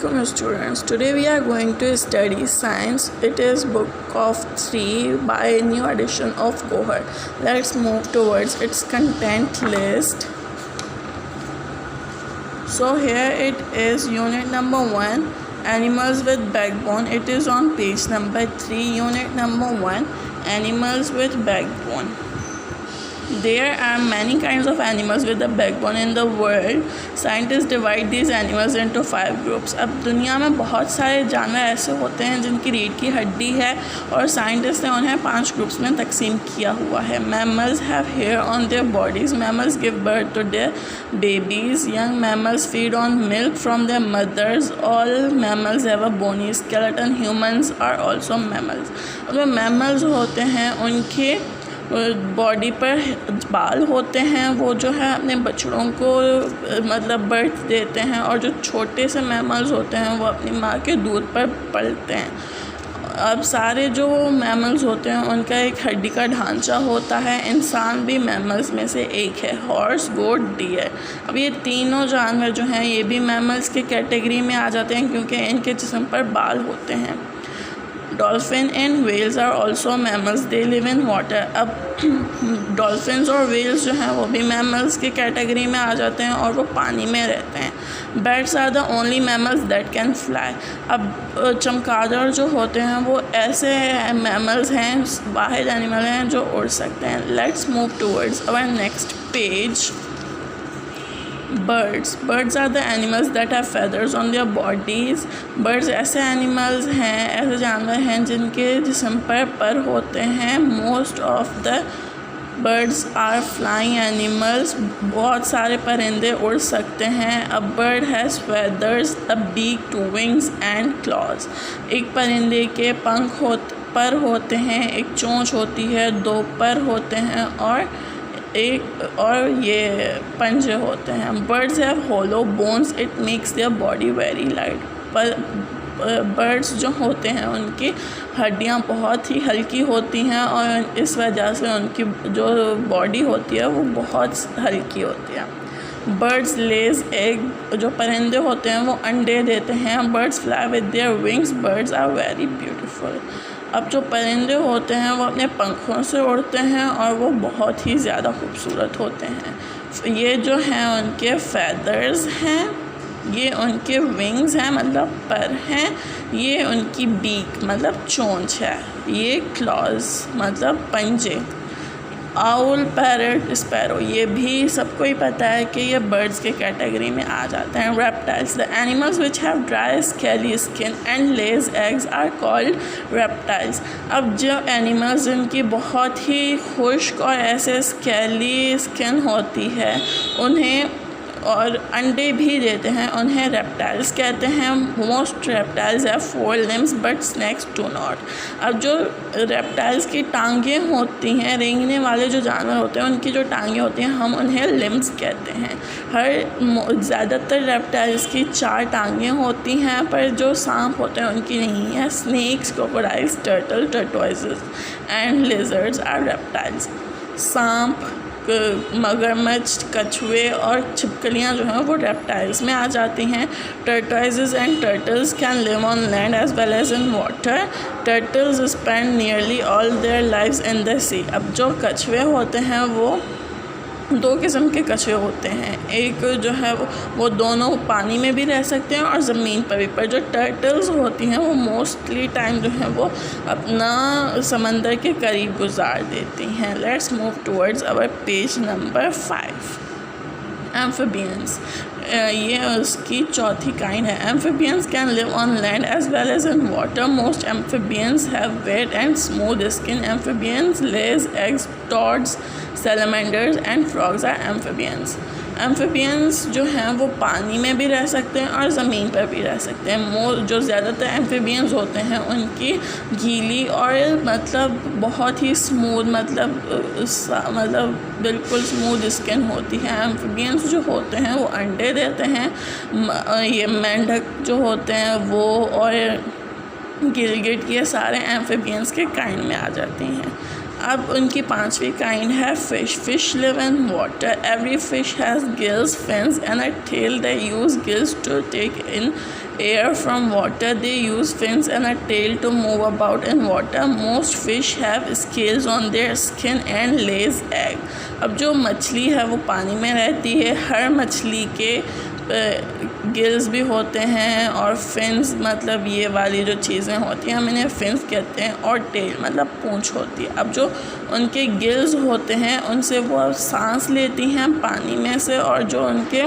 Assalamualaikum students. Today we are going to study science. It is book of 3 by new edition of Cohort. Let's move towards its content list. So here it is, unit number 1, animals with backbone. It is on page number 3, unit number 1, animals with backbone. There are many kinds of animals with a backbone in the world. Scientists divide these animals into 5 groups. अब दुनिया में बहुत सारे जानवर ऐसे होते हैं जिनकी रीढ़ की हड्डी है और साइंटिस्ट ने उन्हें 5 ग्रुप्स में तकसीम किया हुआ है. Mammals have hair on their bodies. Mammals give birth to their babies. Young mammals feed on milk from their mothers. All mammals have a bony skeleton. Humans are also mammals. जो mammals होते हैं उनके body पर बाल होते हैं, वो जो है अपने बछड़ों को मतलब बर्थ देते हैं, और जो छोटे से मैमल्स होते हैं वो अपनी माँ के दूध पर पलते हैं. अब सारे जो मैमल्स होते हैं उनका एक हड्डी का ढांचा होता है. इंसान भी मैमल्स में से एक है. हॉर्स, गोट, डियर. अब ये तीनों जानवर जो हैं ये भी मैमल्स के कैटेगरी में आ जाते हैं क्योंकि इनके जिस्म पर बाल होते हैं. Dolphin and whales are also mammals. They live in water. अब डॉल्फिन्स और वेल्स जो हैं वो भी मैमल्स की कैटेगरी में आ जाते हैं और वो पानी में रहते हैं. Bats are the only mammals that can fly. अब चमगादड़ जो होते हैं वो ऐसे मैमल्स हैं, वाहिद एनिमल हैं जो उड़ सकते हैं. Let's move towards our next page. Birds are the animals that have feathers on their bodies. Birds ऐसे animals हैं, ऐसे जानवर हैं जिनके जिस्म पर होते हैं. Most of the birds are flying animals. बहुत सारे परिंदे उड़ सकते हैं. A bird has feathers, a beak, 2 wings and claws. एक परिंदे के पंख पर होते हैं, एक चोंच होती है, 2 पर होते हैं और ये पंजे होते हैं. Birds have hollow bones. It makes their body very light. पर बर्ड्स जो होते हैं उनकी हड्डियां बहुत ही हल्की होती हैं और इस वजह से उनकी जो बॉडी होती है वो बहुत हल्की होती है. Birds lays egg. जो परिंदे होते हैं वो अंडे देते हैं. Birds fly with their wings. Birds are very beautiful. अब जो परिंदे होते हैं वो अपने पंखों से उड़ते हैं और वो बहुत ही ज़्यादा खूबसूरत होते हैं. ये जो हैं उनके फेदर्स हैं, ये उनके विंग्स हैं मतलब पर हैं, ये उनकी बीक मतलब चोंच है, ये क्लॉज मतलब पंजे. आउल, पैरट, स्पैरो, ये भी सबको ही पता है कि ये बर्ड्स के कैटेगरी में आ जाते हैं. Reptiles. The animals which have dry scaly skin and lays eggs are called reptiles. अब जो एनिमल्स जिनकी बहुत ही खुश्क और ऐसे स्केली स्किन होती है उन्हें और अंडे भी देते हैं, उन्हें रेप्टाइल्स कहते हैं. Most reptiles have 4 limbs but snakes do not. अब जो रेप्टाइल्स की टांगें होती हैं, रेंगने वाले जो जानवर होते हैं उनकी जो टांगें होती हैं हम उन्हें लिम्स कहते हैं. ज़्यादातर रेप्टाइल्स की 4 टांगें होती हैं, पर जो सांप होते हैं उनकी नहीं है. Snakes, crocodiles, turtle, tortoises and lizards are reptiles. सांप, मगरमच्छ, कछुए और छिपकलियाँ जो हैं वो रेप्टाइल्स में आ जाती हैं. Tortoises and turtles can live on land as well as in water. Turtles spend nearly all their lives in the sea. अब जो कछुए होते हैं वो 2 किस्म के कछुए होते हैं. एक जो है वो दोनों पानी में भी रह सकते हैं और ज़मीन पर भी. पर जो टर्टल्स होती हैं वो मोस्टली टाइम जो है वो अपना समंदर के करीब गुजार देती हैं. Let's move towards our page number 5. Amphibians. ये उसकी चौथी काइंड है. Amphibians can live on land as well as in water. Most amphibians have wet and smooth skin. Amphibians lays eggs. Toads, salamanders and frogs are amphibians. Amphibians जो हैं वो पानी में भी रह सकते हैं और ज़मीन पर भी रह सकते हैं. जो ज़्यादातर एम्फीबियंस होते हैं उनकी गीली और मतलब बहुत ही स्मूथ मतलब बिल्कुल स्मूथ स्किन होती है. एम्फीबियंस जो होते हैं वो अंडे देते हैं. ये मेंढक जो होते हैं वो और गिलगिट, ये सारे एम्फीबियंस के काइंड में आ जाती हैं. अब उनकी 5वीं काइंड है fish. Fish live in water. Every fish has gills, fins and a tail. They use gills to take in air from water. They use fins and a tail to move about in water. Most fish have scales on their skin and lays egg. अब जो मछली है वो पानी में रहती है, हर मछली के गिल्स भी होते हैं और फिन्स मतलब ये वाली जो चीज़ें होती हैं हम इन्हें फिन्स कहते हैं, और टेल मतलब पूंछ होती है। अब जो उनके गिल्स होते हैं उनसे वो सांस लेती हैं पानी में से, और जो उनके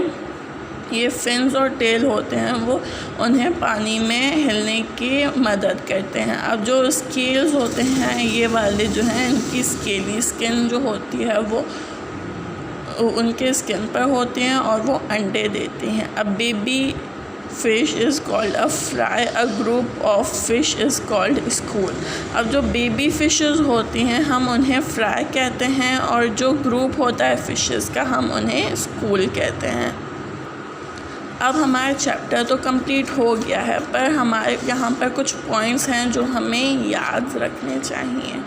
ये फिन्स और टेल होते हैं वो उन्हें पानी में हिलने की मदद करते हैं। अब जो स्केल्स होते हैं ये वाले जो हैं इनकी स्केली स्किन जो होती है वो उनके स्किन पर होती हैं और वो अंडे देती हैं। अब baby fish is called a fry, a group of fish is called school. अब जो बेबी फिशेस होती हैं हम उन्हें फ्राई कहते हैं, और जो ग्रुप होता है फिशेस का हम उन्हें स्कूल कहते हैं। अब हमारा चैप्टर तो कंप्लीट हो गया है, पर हमारे यहाँ पर कुछ पॉइंट्स हैं जो हमें याद रखने चाहिए।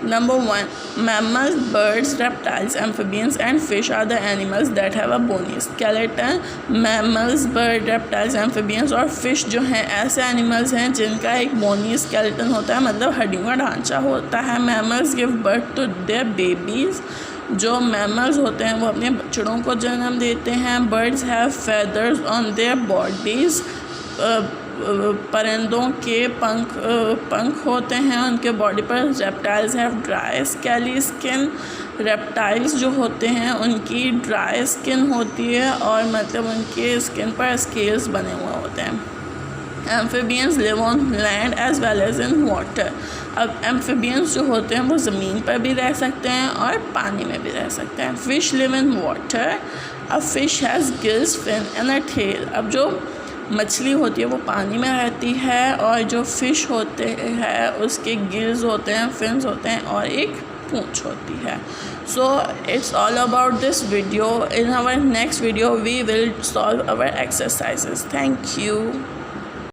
Number 1, mammals, birds, reptiles, amphibians and fish are the animals that have a bony skeleton. Mammals, birds, reptiles, amphibians और fish जो हैं ऐसे animals हैं जिनका एक bony skeleton होता है, मतलब हड्डियों का ढांचा होता है। Mammals give birth to their babies. जो मैमल्स होते हैं वो अपने बच्चों को जन्म देते हैं। Birds have feathers on their bodies, परिंदों के पंख होते हैं उनके बॉडी पर। Reptiles have dry scaly skin, reptiles जो होते हैं उनकी ड्राई स्किन होती है और मतलब उनके स्किन पर स्केल्स बने हुए होते हैं। Amphibians live on land as well as in water. अब एम्फीबियंस जो होते हैं वो ज़मीन पर भी रह सकते हैं और पानी में भी रह सकते हैं। Fish live in water. अब fish has gills, fin and a tail. अब जो मछली होती है वो पानी में रहती है और जो फ़िश होते हैं उसके गिल्स होते हैं, फिन्स होते हैं और एक पूंछ होती है। So it's all about this video. In our next video we will solve our exercises. Thank you.